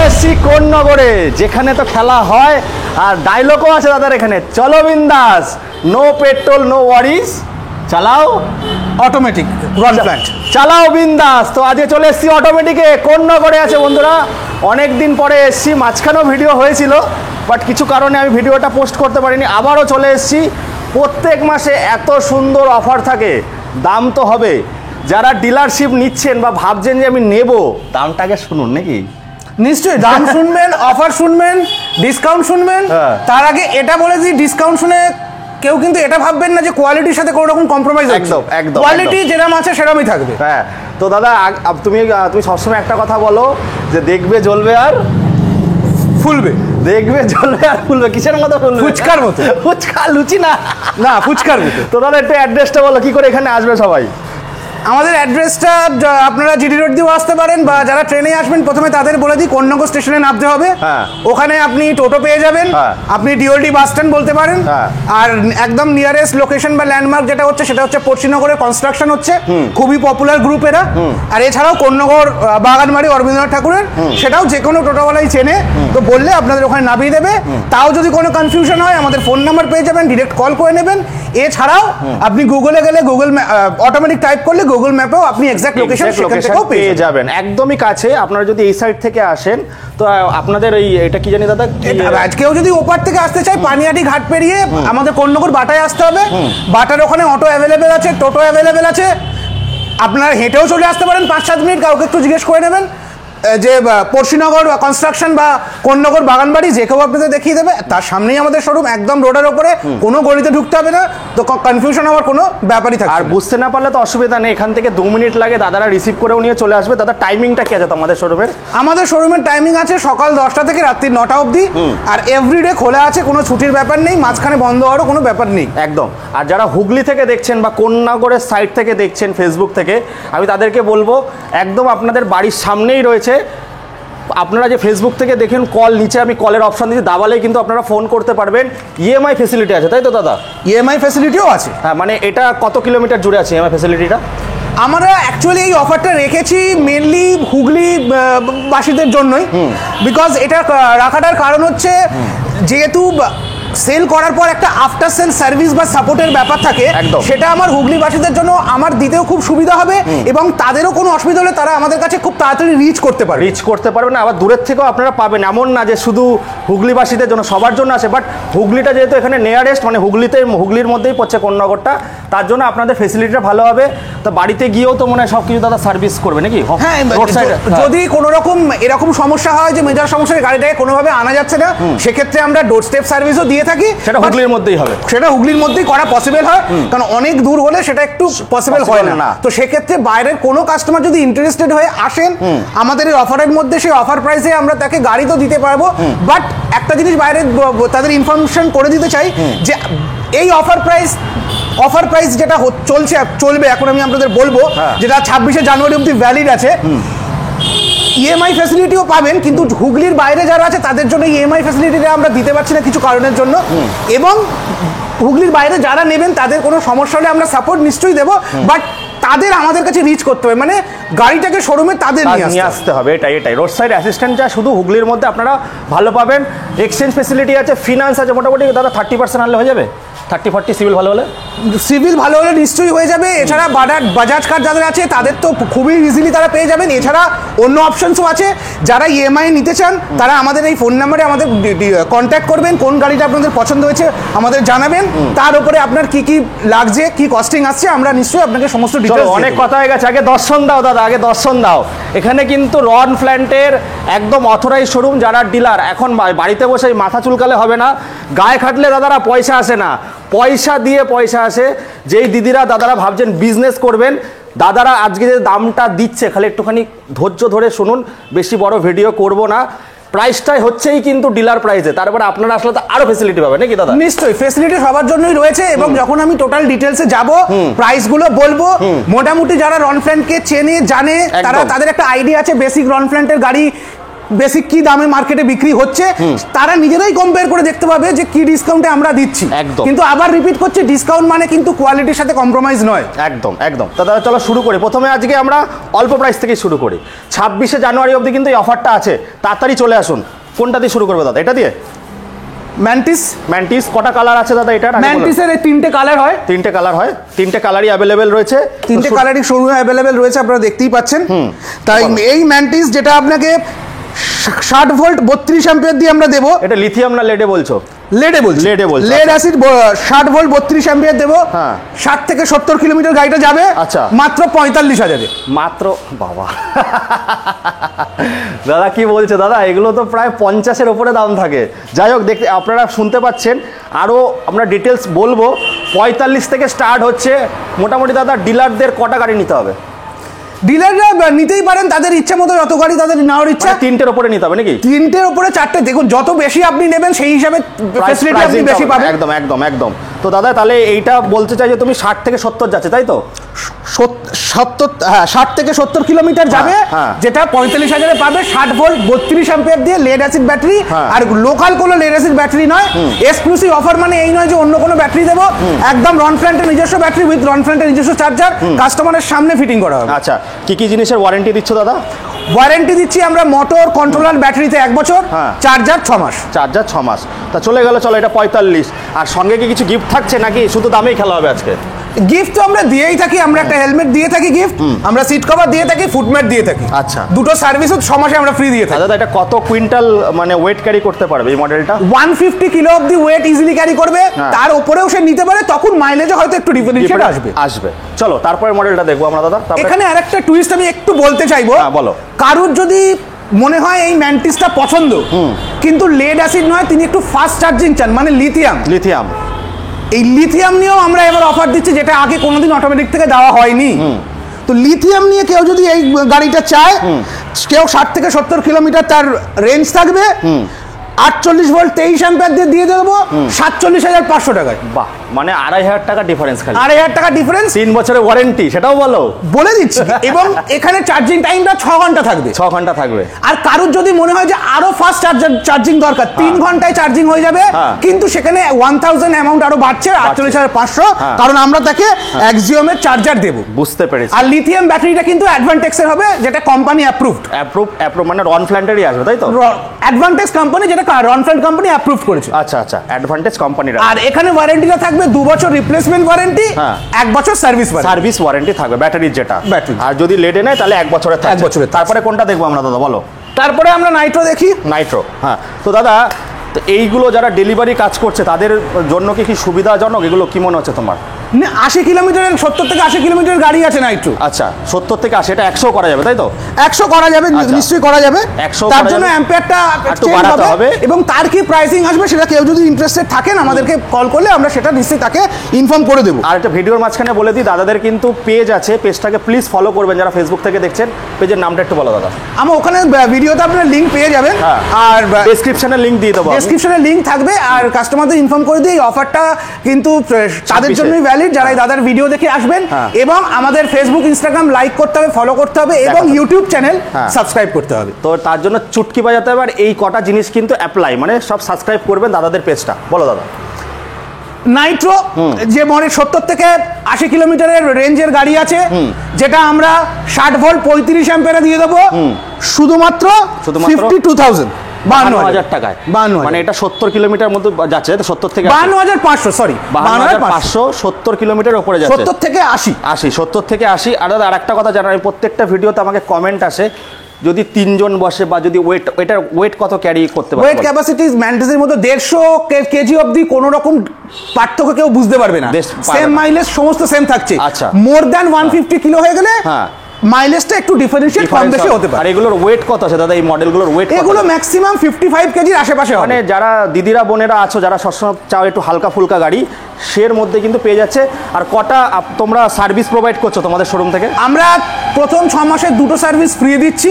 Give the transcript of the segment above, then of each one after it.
এসেছি কোন্নগরে, যেখানে তো খেলা হয় আর ডায়লগও আছে দাদার এখানে, চলো বিন্দাস, নো পেট্রোল নো ওয়ারিস, চালাও অটোমেটিক রান প্ল্যান্ট, চালাও বিন্দাস। তো আজকে চলে এসেছি অটোমেটিকে, কোন্নগরে আছে বন্ধুরা। অনেক দিন পরে এসেছি, মাঝখানেও ভিডিও হয়েছিল, বাট কিছু কারণে আমি ভিডিওটা পোস্ট করতে পারিনি। আবারও চলে এসেছি। প্রত্যেক মাসে এত সুন্দর অফার থাকে, দাম তো হবে। যারা ডিলারশিপ নিচ্ছেন বা ভাবছেন যে আমি নেব, দামটাকে শুনুন নাকি। নিশ্চয়ই দাম শুনবেন, অফার শুনবেন, ডিসকাউন্ট শুনবেন। তার আগে এটা বলে দিই, ডিসকাউন্ট শুনে কেউ কিন্তু এটা ভাববেন না যে কোয়ালিটির সাথে কোনো রকম কম্প্রোমাইজ হচ্ছে। একদম একদম, কোয়ালিটি যেরকম আছে সেরকমই থাকবে। হ্যাঁ, তো দাদা তুমি সবসময় একটা কথা বলো যে দেখবে জ্বলবে আর ফুলবে, দেখবে জ্বলবে আর ফুলবে। কিসের মতো ফুলবে? ফুচকার মতো। ফুচকা লুচি না, না ফুচকার মতো। তো দাদা একটু অ্যাড্রেসটা বলো, কি করে এখানে আসবে সবাই? আমাদের অ্যাড্রেসটা আপনারা জিডি রোড দিয়েও আসতে পারেন, বা যারা ট্রেনে আসবেন প্রথমে তাদের বলে দিই কোন্নগর স্টেশনে নামতে হবে। ওখানে আপনি টোটো পেয়ে যাবেন, আপনি ডিওলডি বাস স্ট্যান্ড বলতে পারেন। আর একদম নিয়ারেস্ট লোকেশন বা ল্যান্ডমার্ক যেটা হচ্ছে সেটা হচ্ছে পশ্চিমনগরে কনস্ট্রাকশন হচ্ছে, খুবই পপুলার গ্রুপ এরা। আর এছাড়াও কোন্নগর বাগানবাড়ি অরবিন্দ্রনাথ ঠাকুরের, সেটাও যে কোনো টোটোওয়ালাই চেনে, তো বললে আপনাদের ওখানে নামিয়ে দেবে। তাও যদি কোনো কনফিউশন হয় আমাদের ফোন নাম্বার পেয়ে যাবেন, ডিরেক্ট কল করে নেবেন। এছাড়াও আপনি গুগলে গেলে গুগল অটোমেটিক টাইপ করলে গুগল ম্যাপেও আপনি এক্সাক্ট লোকেশন সেখান থেকেও পেয়ে যাবেন, একদমই কাছে। আপনারা যদি এই সাইড থেকে আসেন তো আপনাদের এটা কি জানি দাদা, কেউ যদি ওপার থেকে আসতে চায় পানিহাটি ঘাট পেরিয়ে আমাদের কোন্নগর বাটায় আসতে হবে। বাটার ওখানে অটো অ্যাভেলেবেল আছে, টোটো অ্যাভেলেবেল আছে। আপনারা হেঁটেও চলে আসতে পারেন 5-7 মিনিট, কাউকে একটু জিজ্ঞেস করে নেবেন যে পশ্চিমনগর কনস্ট্রাকশন বা কোন্নগর বাগানবাড়ি, যে কেউ আপনাদের দেখিয়ে দেবে। তার সামনেই আমাদের শোরুম, একদম রোডের ওপরে, কোনো গলিতে ঢুকতে হবে না, তো কনফিউশন হওয়ার কোনো ব্যাপারই থাকে। আর বুঝতে না পারলে তো অসুবিধা নেই, এখান থেকে 2 মিনিট লাগে, দাদারা রিসিভ করেও নিয়ে চলে আসবে। দাদা টাইমিংটা কি আছে আমাদের শোরুমের? আমাদের শোরুমের টাইমিং আছে সকাল 10টা থেকে রাত্রি 9টা অবধি, আর এভরিডে খোলা আছে, কোনো ছুটির ব্যাপার নেই, মাঝখানে বন্ধ হওয়ারও কোনো ব্যাপার নেই একদম। আর যারা হুগলি থেকে দেখছেন বা কোন্নগরের সাইড থেকে দেখছেন ফেসবুক থেকে, আমি তাদেরকে বলবো একদম আপনাদের বাড়ির সামনেই রয়েছে। আপনারা যে ফেসবুক থেকে দেখেন, কল নিচে আমি কলের অপশন দিচ্ছি, দাবালেই কিন্তু আপনারা ফোন করতে পারবেন। ইএমআই ফেসিলিটি আছে, তাই তো দাদা? ইএমআই ফেসিলিটিও আছে। হ্যাঁ, মানে এটা কত কিলোমিটার জুড়ে আছে ইএমআই ফেসিলিটিটা? আমরা অ্যাকচুয়ালি এই অফারটা রেখেছি মেনলি হুগলি বাসীদের জন্যই, বিকজ এটা রাখাটার কারণ হচ্ছে যেহেতু সেল করার পর একটা আফটার সেল সার্ভিস বা সাপোর্টের ব্যাপার থাকে, সেটা আমার হুগলিবাসীদের জন্য আমার দিতেও খুব সুবিধা হবে, এবং তাদেরও কোনো অসুবিধা হলে তারা আমাদের কাছে খুব তাড়াতাড়ি রিচ করতে পারবে না। আবার দূরের থেকেও আপনারা পাবেন, এমন না যে শুধু হুগলিবাসীদের জন্য, সবার জন্য আছে। বাট হুগলিটা যেহেতু এখানে নিয়ারেস্ট, মানে হুগলির মধ্যেই পড়ছে কোন্নগরটা, তার জন্য আপনাদের ফেসিলিটিটা ভালো হবে। তো বাড়িতে গিয়েও তো মনে হয় সব কিছু দাদা সার্ভিস করবে নাকি? হ্যাঁ, যদি কোনো রকম এরকম সমস্যা হয় যে মেজর সমস্যায় গাড়িটাকে কোনোভাবে আনা যাচ্ছে না, সেক্ষেত্রে আমরা ডোর স্টেপ সার্ভিসও দিয়ে থাকি। সেটা হুগলির মধ্যেই হবে, সেটা হুগলির মধ্যেই করা পসিবল হয়, কারণ অনেক দূর হলে সেটা একটু পসিবল হয় না। তো সেক্ষেত্রে বাইরের কোনো কাস্টমার যদি ইন্টারেস্টেড হয়ে আসেন আমাদের এই অফারের মধ্যে, সেই অফার প্রাইসে আমরা তাকে গাড়ি তো দিতে পারবো। বাট একটা জিনিস বাইরে তাদের ইনফরমেশন করে দিতে চাই যে এই অফার প্রাইস যেটা চলবে এখন, আমি আপনাদের বলবো, যেটা 26শে জানুয়ারি অবধি ভ্যালিড আছে। ইএমআই ফ্যাসিলিটিও পাবেন, কিন্তু হুগলির বাইরে যারা আছে তাদের জন্য ইএমআই ফ্যাসিলিটিটা আমরা দিতে পারছি না কিছু কারণের জন্য। এবং হুগলির বাইরে যারা নেবেন তাদের কোনো সমস্যা হলে আমরা সাপোর্ট নিশ্চয়ই দেবো, বাট তাদের আমাদের কাছে রিচ করতে হবে, মানে গাড়িটাকে শোরুমে তাদের নিয়ে আসতে হবে। এটাই রোড সাইড অ্যাসিস্ট্যান্ট যা শুধু হুগলির মধ্যে আপনারা ভালো পাবেন। এক্সচেঞ্জ ফেসিলিটি আছে, ফিনান্স আছে, মোটামুটি দাদা 30% আনলে হয়ে যাবে। 30-40 সিভিল ভালো হলে নিশ্চয়ই হয়ে যাবে। এছাড়া বাজাজ কার্ড যাদের আছে তাদের তো খুবই ইজিলি তারা পেয়ে যাবেন। এছাড়া অন্য অপশনসও আছে। যারা ইএমআই নিতে চান তারা আমাদের এই ফোন নাম্বারে আমাদের কন্ট্যাক্ট করবেন, কোন গাড়িটা আপনাদের পছন্দ হয়েছে আমাদের জানাবেন, তার উপরে আপনার কি কি লাগছে, কি কস্টিং আসছে, আমরা নিশ্চয়ই আপনাকে সমস্ত ডিটেইলস। অনেক কথা হয়ে গেছে, আগে দর্শন দাও দাদা, আগে দর্শন দাও। এখানে কিন্তু রন প্ল্যান্টের একদম অথরাইজ শোরুম, যারা ডিলার। এখন বাড়িতে বসে মাথা চুলকালে হবে না, গায়ে খাটলে দাদারা পয়সা আসে না, পয়সা দিয়ে পয়সা আসে। যেই দিদিরা দাদারা ভাবছেন বিজনেস করবেন, দাদারা আজকে যে দামটা দিচ্ছে খালি একটুখানি ধৈর্য ধরে শুনুন, বেশি বড় ভিডিও করব না। প্রাইসটাই হচ্ছেই কিন্তু ডিলার প্রাইসে, তারপরে আপনারা আসলে তো আরো ফ্যাসিলিটি পাবেন নাকি দাদা? নিশ্চয়ই ফ্যাসিলিটি সবার জন্যই রয়েছে, এবং যখন আমি টোটাল ডিটেলসে যাব, প্রাইসগুলো বলবো, মোটামুটি যারা রন প্ল্যান্টকে চেনে জানে তারা, তাদের একটা আইডিয়া আছে বেসিক রন প্ল্যান্টের গাড়ি বেসিক কি দামে মার্কেটে বিক্রি হচ্ছে তারা নিজেরাই কম্পেয়ার করে দেখতে পাবে যে কি ডিসকাউন্টে আমরা দিচ্ছি। একদম। কিন্তু আবার রিপিট করছি, ডিসকাউন্ট মানে কিন্তু কোয়ালিটির সাথে কম্প্রোমাইজ নয়। একদম একদম। দাদা চলো শুরু করি। প্রথমে আজকে আমরা অল্প প্রাইস থেকে শুরু করি। 26শে জানুয়ারি অবধি কিন্তু এই অফারটা আছে, তাড়াতাড়ি চলে আসুন। কোনটা দিয়ে শুরু করবে দাদা? এটা দিয়ে? ম্যান্টিস কটা কালার আছে দাদা এটা? ম্যান্টিসের 3টে কালার হয়। 3টে কালার হয়, 3টে কালারই অ্যাভেলেবেল রয়েছে। 3টে কালারই শোরুমে অ্যাভেলেবেল রয়েছে, আপনারা দেখতেই পাচ্ছেন। তাই এই ম্যান্টিস যেটা আপনাকে 60 ভোল্ট 32 অ্যাম্পিয়ার দিয়ে আমরা দেবো। এটা লিথিয়াম না লেডে বলছো? লেডে বলছি। লেড অ্যাসিড 60 ভোল্ট 32 অ্যাম্পিয়ার দেবো। 60 থেকে 70 কিলোমিটার গাড়িটা যাবে। আচ্ছা। মাত্র 45,000-এ। মাত্র? বাবা দাদা কি বলছে দাদা, এগুলো তো প্রায় 50-এর ওপরে দাম থাকে। যাই হোক, দেখতে আপনারা শুনতে পাচ্ছেন, আরও আমরা ডিটেলস বলবো। 45 থেকে স্টার্ট হচ্ছে। মোটামুটি দাদা ডিলারদের কটা গাড়ি নিতে হবে? ডিলাররা নিতেই পারেন তাদের ইচ্ছা মতো, যত গাড়ি তাদের নেওয়ার ইচ্ছা। 3টের ওপরে নিতে হবে নাকি? 3টের ওপরে 4টে। দেখুন, যত বেশি আপনি নেবেন সেই হিসাবে ফ্যাসিলিটি আপনি বেশি পাবেন। একদম একদম একদম। তো দাদা তাহলে এইটা বলতে চাই যে তুমি 60 থেকে 70 যাচ্ছে, তাই তো? 60 থেকে 70 কিলোমিটার যাবে, যেটা 45,000-এ পাবে। 60 ভোল্ট 32 অ্যাম্পিয়ার দিয়ে লেড অ্যাসিড ব্যাটারি। আর লোকাল কোনো লেড অ্যাসিড ব্যাটারি নয়। এক্সক্লুসিভ অফার মানে এই নয় যে অন্য কোনো ব্যাটারি দেবো, একদম রনফ্ল্যান্টের নিজস্ব ব্যাটারি উইথ রনফ্ল্যান্টের নিজস্ব চার্জার কাস্টমারের সামনে ফিটিং করা হবে। আচ্ছা, কি কি জিনিসের ওয়ারেন্টি দিচ্ছ দাদা? ওয়ারেন্টি দিচ্ছি আমরা মোটর, কন্ট্রোলার, ব্যাটারিতে 1 বছর, চার্জার 6 মাস। চার্জার 6 মাস। তা চলে গেল, চলো এটা 45। আর সঙ্গে কি কিছু গিফট থাকছে নাকি শুধু দামেই খেলা হবে আজকে? গিফট তো আমরা দিয়েই থাকি। আমরা একটা হেলমেট দিয়ে থাকি গিফট, আমরা সিট কভার দিয়ে থাকি, ফুটম্যাট দিয়ে থাকি। আচ্ছা, দুটো সার্ভিসও 6 মাসে আমরা ফ্রি দিয়ে থাকি। দাদা এটা কত কুইন্টাল মানে ওয়েট ক্যারি করতে পারবে এই মডেলটা? 150 kilo of the weight easily carry করবে। তার উপরেও সে নিতে পারে, তখন মাইলেজে হয়তো একটু ডিফারেন্সিয়েট আসবে। চলো তারপরে মডেলটা দেখবো আমরা দাদা। এখানে আরেকটা টুইস্ট আমি একটু বলতে চাইবো। বলো। কারুর যদি মনে হয় এই ম্যান্টিসটা পছন্দ, কিন্তু লেড অ্যাসিড নয়, তিনি একটু ফাস্ট চার্জিং চান, মানে লিথিয়াম, এই লিথিয়াম নিয়েও আমরা এবার অফার দিচ্ছি, যেটা আগে কোনোদিন অটোমেটিক থেকে দেওয়া হয়নি। তো লিথিয়াম নিয়ে কেউ যদি এই গাড়িটা চায়, কেউ 60 থেকে 70 কিলোমিটার তার রেঞ্জ থাকবে, 48 ভোল্ট 23 অ্যাম্পিয়ার দিয়ে দেবো 47,500 টাকায়। বাহ, মানে 2,500 টাকা ডিফারেন্স। খালি 2,500 টাকা ডিফারেন্স। 3 বছরের ওয়ারেন্টি, সেটাও বলে দিচ্ছি। এবং এখানে চার্জিং টাইমটা 6 ঘন্টা থাকবে। 6 ঘন্টা থাকবে। আর কারুর যদি মনে হয় যে আরো ফাস্ট চার্জিং দরকার, 3 ঘন্টায় চার্জিং হয়ে যাবে, কিন্তু সেখানে 1000 অ্যামাউন্ট আরো বাড়ছে 48,500, কারণ আমরা তাকে অ্যাক্সিওমের চার্জার দেবো। বুঝতে পেরেছি। আর লিথিয়াম ব্যাটারিটা কিন্তু অ্যাডভান্টেক্সের হবে, যেটা কোম্পানি অ্যাপ্রুভড মানে রনফ্ল্যান্টেরই আসবে, তাই তো? অ্যাডভান্টেক্স কোম্পানি, যেটা রনফ্ল্যান্ট কোম্পানি অ্যাপ্রুভ করেছে। আচ্ছা, অ্যাডভান্টেজ কোম্পানির। আর এখানে ওয়ারেন্টিটা থাকবে 2 বছর রিপ্লেসমেন্ট ওয়ারেন্টি, 1 বছর সার্ভিস ওয়ারেন্টি থাকবে ব্যাটারির, যেটা ব্যাটারি। আর যদি লেডে নেয় তাহলে 1 বছরের থাকবে। তারপরে কোনটা দেখবো আমরা দাদা, বলো? তারপরে আমরা নাইট্রো দেখি। নাইট্রো, তো দাদা তো এইগুলো যারা ডেলিভারি কাজ করছে তাদের জন্য কি সুবিধাজনক? এগুলো কি মনে হচ্ছে তোমার? 80 কিলোমিটারের 70 থেকে 80 কিলোমিটার গাড়ি আছে নাইট্রো। আচ্ছা, 70 থেকে 80, এটা 100 করা যাবে, তাই তো? 100 করা যাবে, নিশ্চয়ই করা যাবে। 100 তার জন্য অ্যাম্পিয়ারটা একটু বাড়াতে হবে, এবং তার কি প্রাইসিং আসবে সেটা কেউ যদি ইন্টারেস্টেড থাকেন আমাদেরকে কল করলে আমরা সেটা নিশ্চয়ই তাকে ইনফর্ম করে দেবো। আর একটা ভিডিওর মাঝখানে বলে দিই, দাদাদের কিন্তু পেজ আছে, পেজটাকে প্লিজ ফলো করবেন যারা ফেসবুক থেকে দেখছেন। পেজের নামটা একটু বলো দাদা। আমার ওখানে ভিডিওতে আপনার লিঙ্ক পেয়ে যাবেন, আর ডেসক্রিপশনে লিঙ্ক দিয়ে দেবো, ডেসক্রিপশনে লিঙ্ক থাকবে। আর কাস্টমারদের ইনফর্ম করে দিই, এই অফারটা কিন্তু তাদের জন্যই ভ্যালিড যারা দাদার ভিডিও দেখে আসবেন, এবং আমাদের ফেসবুক ইনস্টাগ্রাম লাইক করতে হবে, ফলো করতে হবে, এবং ইউটিউব চ্যানেল সাবস্ক্রাইব করতে হবে। তো তার জন্য চুটকি বাজাতে হবে। আর এই কটা জিনিস কিন্তু অ্যাপ্লাই, মানে সব সাবস্ক্রাইব করবেন দাদাদের পেজটা। বলো দাদা। নাইট্রো যে মডেল 70 থেকে 80 কিলোমিটারের রেঞ্জের গাড়ি আছে, যেটা আমরা 60 ভোল্ট 35 অ্যাম্পিয়ারে দিয়ে দেবো শুধুমাত্র 52,000 52,000 টাকায়। মানে এটা 70 কিলোমিটার মতো যাচ্ছে, 70 থেকে 52,500, সরি 52,500, 70 কিলোমিটার উপরে যাচ্ছে। 70 থেকে 80, 70 থেকে 80। আর দাদা আরেকটা কথা জানাই, প্রত্যেকটা ভিডিওতে আমাকে কমেন্ট আসে, যদি 3 জন বসে বা যদি এটার ওয়েট কত ক্যারি করতে পারবে? ওয়েট ক্যাপাসিটি ম্যান্টিসের মধ্যে 150 কেজি অবধি কোনো রকম পার্থক্য কেউ বুঝতে পারবে না। সেম মাইলেজ সমস্ত সেম থাকছে। আচ্ছা, মোর দ্যান 150 কিলো হয়ে গেলে মাইলেজটা একটু ডিফারেন্সিয়েট কম বেশি হতে পারে। আর এগুলোর ওয়েট কত আছে দাদা? এই মডেলগুলোর ওয়েট এগুলো ম্যাক্সিমাম 55 কেজির আশেপাশে। মানে যারা দিদিরা বোনেরা আছো, যারা সবসময় চাও একটু হালকা ফুলকা গাড়ি, সের মধ্যে কিন্তু পেয়ে যাচ্ছে। আর কটা তোমরা সার্ভিস প্রোভাইড করছো তোমাদের শোরুম থেকে? আমরা প্রথম 6 মাসে 2টো সার্ভিস ফ্রি দিচ্ছি,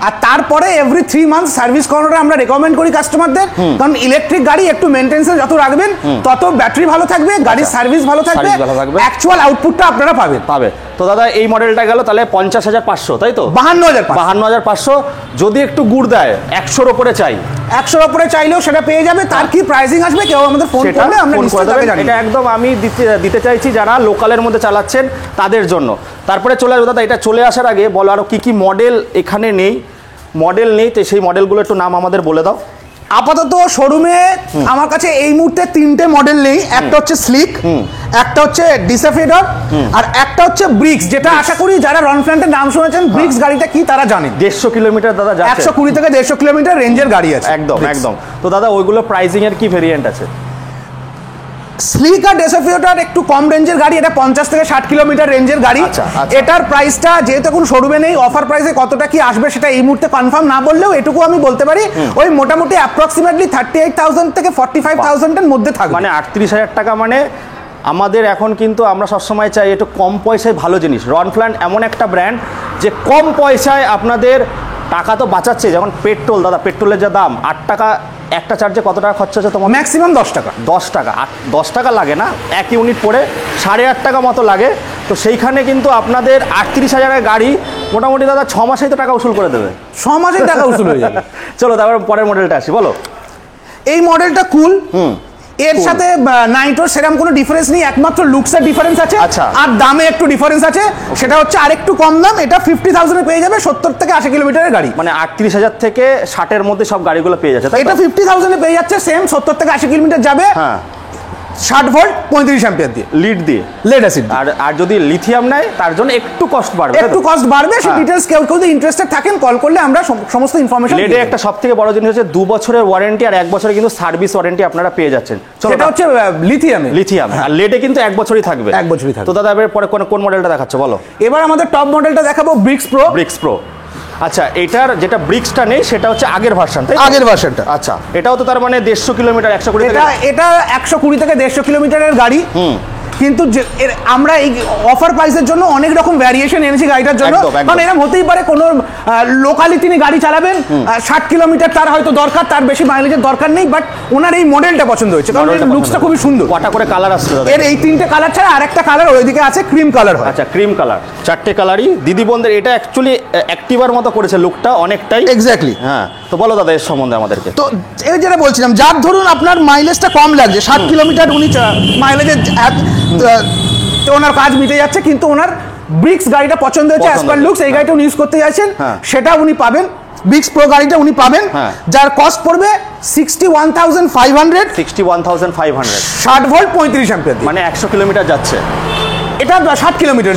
আর তারপরে এভরি 3 মান্থ সার্ভিস করানোটা আমরা রেকমেন্ড করি কাস্টমারদের। কারণ ইলেকট্রিক গাড়ি একটু মেইনটেনেন্স যত রাখবেন তত ব্যাটারি ভালো থাকবে, গাড়ির সার্ভিস ভালো থাকবে, অ্যাকচুয়াল আউটপুটটা আপনারা পাবে। তো দাদা এই মডেলটা গেল তাহলে 50,500, তাই তো? 52,500। যদি একটু গুড় দেয় 100-র উপরে চাই, 100-র উপরে চাইলেও সেটা পেয়ে যাবে। তার কি প্রাইসিং আসবে কেউ আমাদের ফোন করলে আমরা নিশ্চয়ই তাকে জানাবো। এটা একদম আমি দিতে চাইছি যারা লোকালের মধ্যে চালাচ্ছেন তাদের জন্য। তারপরে চলে আসবে দাদা, এটা চলে আসার আগে বলো আরো কি কি মডেল এখানে নেই, তো সেই মডেলগুলো একটু নাম আমাদের বলে দাও। আপাতত শোরুমে আমার কাছে এই মুহূর্তে 3টে মডেল নেই। একটা হচ্ছে স্লিক, একটা হচ্ছে ডিসাফিডর, আর একটা হচ্ছে ব্রিক্স, যেটা আশা করি যারা রনফ্ল্যান্টের নাম শুনেছেন ব্রিক্স গাড়িটা কি তারা জানেন। 150 কিলোমিটার দাদা যাচ্ছে, 120 থেকে 150 কিলোমিটার রেঞ্জের গাড়ি আছে। একদম। তো দাদা ওইগুলো প্রাইসিং এর কি ভেরিয়েন্ট আছে? স্লিক আর ডেসাফিওটার একটু কম রেঞ্জের গাড়ি, এটা 50 থেকে 60 কিলোমিটার রেঞ্জের গাড়ি। এটার প্রাইসটা যেহেতু এখন শোরুমে নেই, অফার প্রাইসে কতটা কি আসবে সেটা এই মুহূর্তে কনফার্ম না বললেও এটুকু আমি বলতে পারি ওই মোটামুটি অ্যাপ্রক্সিমেটলি 38,000 থেকে 45,000 এর মধ্যে থাকবে। মানে 38,000 টাকা। মানে আমাদের এখন কিন্তু আমরা সবসময় চাই একটু কম পয়সায় ভালো জিনিস। রনফ্ল্যান্ট এমন একটা ব্র্যান্ড যে কম পয়সায় আপনাদের টাকা তো বাঁচাচ্ছে। যেমন পেট্রোল, দাদা পেট্রোলের যা দাম, 8 টাকা একটা চার্জে কত টাকা খরচা হচ্ছে তোমার? ম্যাক্সিমাম 10 টাকা। 10 টাকা লাগে না, 1 ইউনিট পড়ে 8.5 টাকা মতো লাগে। তো সেইখানে কিন্তু আপনাদের 38,000 গাড়ি মোটামুটি দাদা 6 মাসেই তো টাকা উসুল করে দেবে। 6 মাসেই টাকা উসুল হয়ে যাবে। চলো তারপর পরের মডেলটা আসি, বলো। এই মডেলটা কুল, এর সাথে নাইট্রোর সেরকম কোনো ডিফারেন্স নেই, একমাত্র লুকসের ডিফারেন্স আছে আর দামে একটু ডিফারেন্স আছে। সেটা হচ্ছে আরেকটু কম দাম, এটা 50,000 এ পেয়ে যাবে 70 থেকে 80 কিলোমিটারের গাড়ি। মানে 38,000 থেকে 60-এর মধ্যে সব গাড়িগুলো পেয়ে যাচ্ছে। এটা 50,000 এ পেয়ে যাচ্ছে, সেম 70 থেকে 80 কিলোমিটার যাবে। হ্যাঁ, 60 ভোল্ট 35 অ্যাম্পিয়ার দিয়ে, লেড অ্যাসিড। আর যদি লিথিয়াম নেয় তার জন্য একটু কস্ট বাড়বে, সেই ডিটেইলস কেউ যদি ইন্টারেস্টেড থাকেন কল করলে আমরা সমস্ত ইনফরমেশন। লেডে একটা সবথেকে বড় জিনিস হচ্ছে 2 বছরের ওয়ারেন্টি আর 1 বছরের কিন্তু সার্ভিস ওয়ারেন্টি আপনারা পেয়ে যাচ্ছেন। সেটা হচ্ছে লিথিয়াম, আর লেডে কিন্তু 1 বছরই থাকবে। তো দাদা এবার পরে কোন মডেলটা দেখাচ্ছ বলো? এবার আমাদের টপ মডেলটা দেখাবো ব্রিক্স প্রো। আচ্ছা, এটার যেটা ব্রিক্সটা নেই সেটা হচ্ছে আগের ভার্সন, তাই? আগের ভার্সনটা। আচ্ছা, এটাও তো তার মানে 150 কিলোমিটার, 120 থেকে এটা 120 থেকে 150 কিলোমিটারের গাড়ি। কিন্তু আমরা এই অফার প্রাইসের জন্য অনেক রকম ভ্যারিয়েশন এনেছি গাড়িটার জন্য। কারণ এরকম হতেই পারে কোনো লোকালি তিনি গাড়ি চালাবেন, 60 কিলোমিটার তার হয়তো দরকার, তার বেশি মাইলেজের দরকার নেই, বাট ওনার এই মডেলটা পছন্দ হয়েছে কারণ এর লুকসটা খুবই সুন্দর। কটা করে কালার আসছে এর এই 3টে কালার ছাড়া আরেকটা কালার ওইদিকে আছে, ক্রিম কালার হয়। আচ্ছা, ক্রিম কালার, 4টে কালারই দিদি বোনদের। এটা অ্যাকচুয়ালি অ্যাক্টিভার মতো করেছে লুকটা অনেকটাই। এক্স্যাক্টলি। হ্যাঁ, তো বলো দাদা এর সম্বন্ধে আমাদেরকে। তো এই যেটা বলছিলাম, যার ধরুন আপনার মাইলেজটা কম লাগছে, 60 কিলোমিটার উনি মাইলেজের ওনার কাজ মিটে যাচ্ছে, কিন্তু ওনার ব্রিক্স গাড়িটা পছন্দ হয়েছে, অ্যাজ পার লুকস এই গাড়িটা উনি ইউজ করতে যাচ্ছেন, সেটা উনি পাবেন। ব্রিক্স প্রো গাড়িটা উনি পাবেন, যার কস্ট পড়বে 61,500। 60 ভোল্ট 35 অ্যাম্পিয়ার, মানে 100 কিলোমিটার যাচ্ছে। এটা 60 কিলোমিটার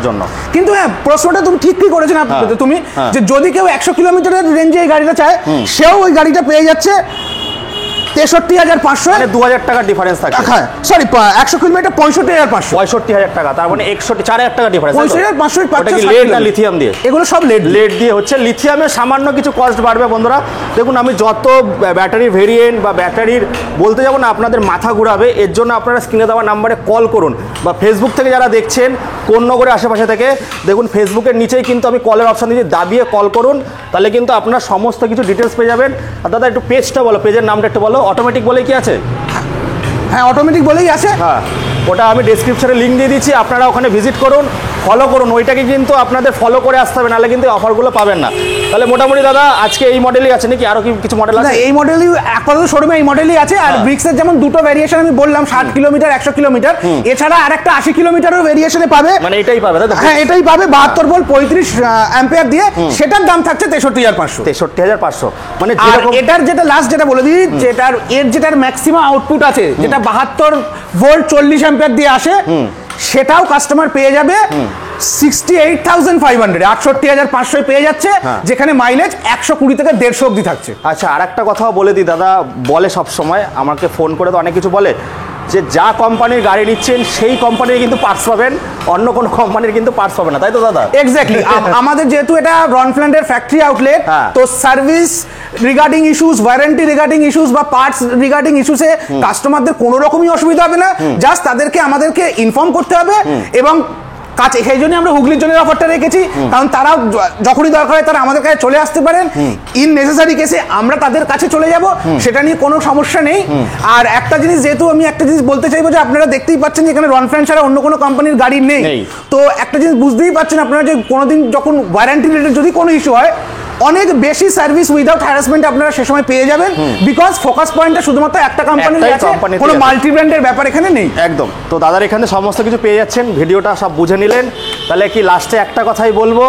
জন্য। কিন্তু হ্যাঁ, প্রশ্নটা তুমি ঠিকই করেছো না তুমি, যে যদি কেউ 100 কিলোমিটারের রেঞ্জে এই গাড়িটা চায়, সেও ওই গাড়িটা পেয়ে যাচ্ছে 63,500, মানে 2,000 টাকার ডিফারেন্স থাকে। হ্যাঁ, সরি, 100 কিলোমিটার 65,500, 65,000 টাকা, তার মানে 4,000 টাকা ডিফারেন্স। 65,500 লেড না লিথিয়াম দিয়ে? এগুলো সব লেড দিয়ে হচ্ছে। লিথিয়ামে সামান্য কিছু কস্ট বাড়বে বন্ধুরা। দেখুন, আমি যত ব্যাটারি ভেরিয়েন্ট বা ব্যাটারির বলতে যাবো না, আপনাদের মাথা ঘুরাবে। এর জন্য আপনারা স্ক্রিনে দেওয়া নাম্বারে কল করুন, বা ফেসবুক থেকে যারা দেখছেন কোন্নগরের আশেপাশে থেকে, দেখুন ফেসবুকের নিচেই কিন্তু আমি কলের অপশন দিয়েছি, দাবিয়ে কল করুন, তাহলে কিন্তু আপনারা সমস্ত কিছু ডিটেলস পেয়ে যাবেন। আর দাদা একটু পেজটা বলো, পেজের নামটা একটু বলো। অটোমেটিক বলে কি আছে? হ্যাঁ, অটোমেটিক বলেই আছে। হ্যাঁ, ওটা আমি ডেসক্রিপশনে লিঙ্ক দিয়ে দিচ্ছি, আপনারা ওখানে ভিজিট করুন, ফলো করুন। ওইটাকে কিন্তু আপনাদের ফলো করে আসতে হবে, নাহলে কিন্তু অফারগুলো পাবেন না। তাহলে মোটামুটি দাদা আজকে এই মডেলই আছে নাকি আরো কিছু মডেল আছে? এই মডেলই আপাতত শোরুমে এই মডেলই আছে। আর ব্রিক্সের যেমন দুটো ভেরিয়েশন আমি বললাম, 60 কিলোমিটার 100 কিলোমিটার, এছাড়া আরেকটা 80 কিলোমিটারের ভেরিয়েশনে পাবে। মানে এটাই পাবে তাই তো? হ্যাঁ, এটাই পাবে 72 ভোল্ট 35 অ্যাম্পিয়ার দিয়ে। সেটার দাম থাকছে 63,500। 63,500। মানে এটার যেটা লাস্ট যেটা বলে দিই, যেটার ম্যাক্সিমাম আউটপুট আছে, যেটা 72 ভোল্ট 40 অ্যাম্পিয়ার দিয়ে আসে, সেটাও কাস্টমার পেয়ে যাবে 68,500, 68,500 পেয়ে যাচ্ছে, যেখানে মাইলেজ 120 থেকে 150 অব্দি থাকছে। আচ্ছা, আর একটা কথাও বলে দিই, দাদা বলে সব সময় আমাকে ফোন করে তো অনেক কিছু বলে, যে যা কোম্পানির গাড়ি নিচ্ছেন সেই কোম্পানির কিন্তু পার্টস পাবেন, অন্য কোনো কোম্পানির কিন্তু পার্টস পাবেন না, তাই তো দাদা? এক্স্যাক্টলি। আমাদের যেহেতু এটা রনফ্ল্যান্ডের ফ্যাক্টরি আউটলেট, তো service regarding issues, warranty regarding issues বা পার্টস রিগার্ডিং ইস্যুসে কাস্টমারদের কোনো রকমই অসুবিধা হবে না। জাস্ট তাদেরকে আমাদেরকে ইনফর্ম করতে হবে এবং কাছে, সেই জন্যই আমরা হুগলির জন্য অফারটা রেখেছি, কারণ তারা যখনই দরকার হয় তারা আমাদের কাছে চলে আসতে পারেন। ইন নেসেসারি কেসে আমরা তাদের কাছে চলে যাব, সেটা নিয়ে কোনো সমস্যা নেই। আর একটা জিনিস, যেহেতু আমি একটা জিনিস বলতে চাইবো যে আপনারা দেখতেই পাচ্ছেন যে এখানে রনফ্ল্যান ছাড়া অন্য কোনো কোম্পানির গাড়ি নেই। তো একটা জিনিস বুঝতেই পারছেন আপনারা যে কোনোদিন যখন ওয়ারেন্টি রিলেটেড যদি কোনো ইস্যু হয়, অনেক বেশি সার্ভিস উইদাউট হ্যারাসমেন্ট আপনারা সে সময় পেয়ে যাবেন, বিকজ ফোকাস পয়েন্টটা শুধুমাত্র একটা কোম্পানির আছে, কোনো মাল্টি ব্র্যান্ডের ব্যাপার এখানে নেই। একদম। তো দাদার এখানে সমস্ত কিছু পেয়ে যাচ্ছেন, ভিডিওটা সব বুঝে নিলেন। তাহলে কি লাস্টে একটা কথাই বলবো,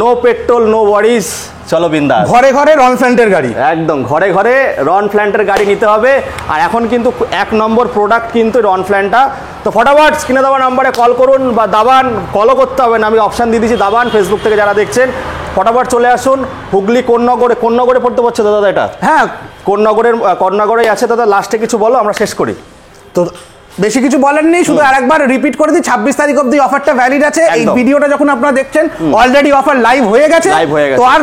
নো পেট্রোল নো ওয়ারিস, চলো বিন্দাস। ঘরে ঘরে রনফ্ল্যান্টের গাড়ি, একদম ঘরে ঘরে রনফ্ল্যান্টের গাড়ি নিতে হবে। আর এখন কিন্তু 1 নম্বর প্রোডাক্ট কিন্তু রনফ্ল্যান্টটা। তো ফটাফট স্ক্রিনে দেওয়া নাম্বারে কল করুন, বা দাবান কলও করতে হবে না, আমি অপশান দিয়ে দিচ্ছি দাবান, ফেসবুক থেকে যারা দেখছেন ফটাফট চলে আসুন। হুগলি কোন্নগরে পড়তে পারছে দাদা এটা? হ্যাঁ, কোন্নগরেই আছে দাদা। লাস্টে কিছু বলো, আমরা শেষ করি। তো বেশি কিছু বলার নেই, শুধু আরেকবার রিপিট করে দিই, 26 তারিখ অবধি অফারটা ভ্যালিড আছে। এই ভিডিওটা যখন আপনারা দেখছেন অলরেডি অফার লাইভ হয়ে গেছে, তো আর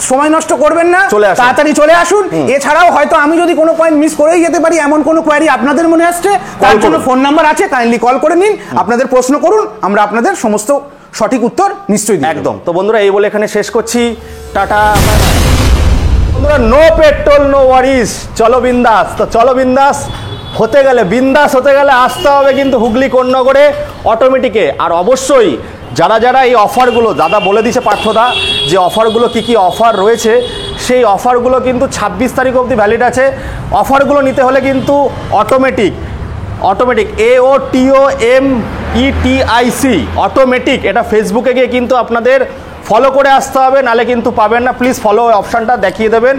সময় নষ্ট করবেন না, তাড়াতাড়ি চলে আসুন। এছাড়াও হয়তো আমি যদি কোনো পয়েন্ট মিস করেই যেতে পারি, এমন কোনো কোয়ারি আপনাদের মনে আসছে, তার জন্য ফোন নাম্বার আছে, কাইন্ডলি কল করে নিন, আপনাদের প্রশ্ন করুন, আমরা আপনাদের সমস্ত সঠিক উত্তর নিশ্চয়ই দিই। একদম। তো বন্ধুরা এই বলে এখানে শেষ করছি, টাটা বন্ধুরা। নো পেট্রোল নো ওয়ারিস, চলো বিন্দাস। তো চলো বিন্দাস হতে গেলে, বিন্দাস হতে গেলে আসতে হবে কিন্তু হুগলি কোন্নগরে অটোমেটিকে। আর অবশ্যই যারা যারা এই অফারগুলো, দাদা বলে দিয়েছে পার্থদা যে অফারগুলো কি কি অফার রয়েছে, সেই অফারগুলো কিন্তু 26 তারিখ অবধি ভ্যালিড আছে। অফারগুলো নিতে হলে কিন্তু অটোমেটিক AOTOMETIC অটোমেটিক, এটা ফেসবুকে গিয়ে কিন্তু আপনাদের ফলো করে আসতে হবে, নালে কিন্তু পাবেন না। প্লিজ ফলো অপশানটা দেখিয়ে দেবেন।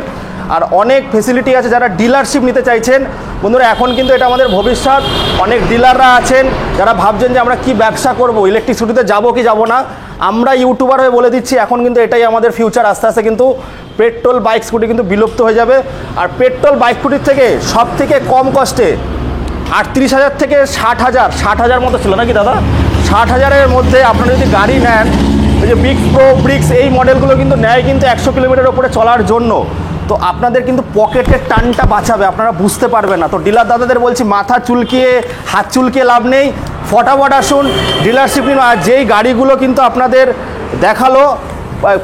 আর অনেক ফেসিলিটি আছে যারা ডিলারশিপ নিতে চাইছেন বন্ধুরা, এখন কিন্তু এটা আমাদের ভবিষ্যৎ। অনেক ডিলাররা আছেন যারা ভাবছেন যে আমরা কি ব্যবসা করব, ইলেকট্রিক স্কুটিতে যাবো কি যাবো না। আমরা ইউটিউবার হয়ে বলে দিচ্ছি, এখন কিন্তু এটাই আমাদের ফিউচার। আস্তে আস্তে কিন্তু পেট্রোল বাইক স্কুটি কিন্তু বিলুপ্ত হয়ে যাবে। আর পেট্রোল বাইক স্কুটির থেকে সব থেকে কম কস্টে 38,000 থেকে 60,000 মতো ছিল নাকি দাদা? 60,000-এর মধ্যে আপনারা যদি গাড়ি নেন, ওই যে ব্রিক্স এই মডেলগুলো কিন্তু নেয় কিন্তু 100 কিলোমিটার ওপরে চলার জন্য। তো আপনাদের কিন্তু পকেটের টানটা বাঁচাবে, আপনারা বুঝতে পারবেন না। তো ডিলার দাদাদের বলছি, মাথা চুলকিয়ে হাত চুলকিয়ে লাভ নেই, ফটাফট আসুন, ডিলারশিপ নিন। আর যেই গাড়িগুলো কিন্তু আপনাদের দেখালো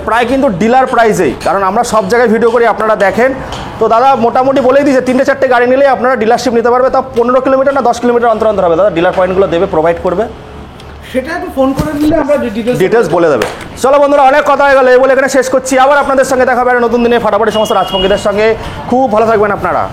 প্রায় কিন্তু ডিলার প্রাইসেই, কারণ আমরা সব জায়গায় ভিডিও করি, আপনারা দেখেন। তো দাদা মোটামুটি বলেই দিয়েছে 3-4টে গাড়ি নিলেই আপনারা ডিলারশিপ নিতে পারবে। তা 15 কিলোমিটার না 10 কিলোমিটার অন্তর অন্তর হবে দাদা, ডিলার পয়েন্টগুলো দেবে, প্রোভাইড করবে, সেটা একটু ফোন করে দিলে আমরা ডিটেলস বলে দেবে। চলো বন্ধুরা, অনেক কথা হয়ে গেল, এই বলে এখানে শেষ করছি। আবার আপনাদের সঙ্গে দেখা হবে নতুন দিনে ফটাফট সমস্ত রাজপঙ্গীদের সঙ্গে। খুব ভালো থাকবেন আপনারা।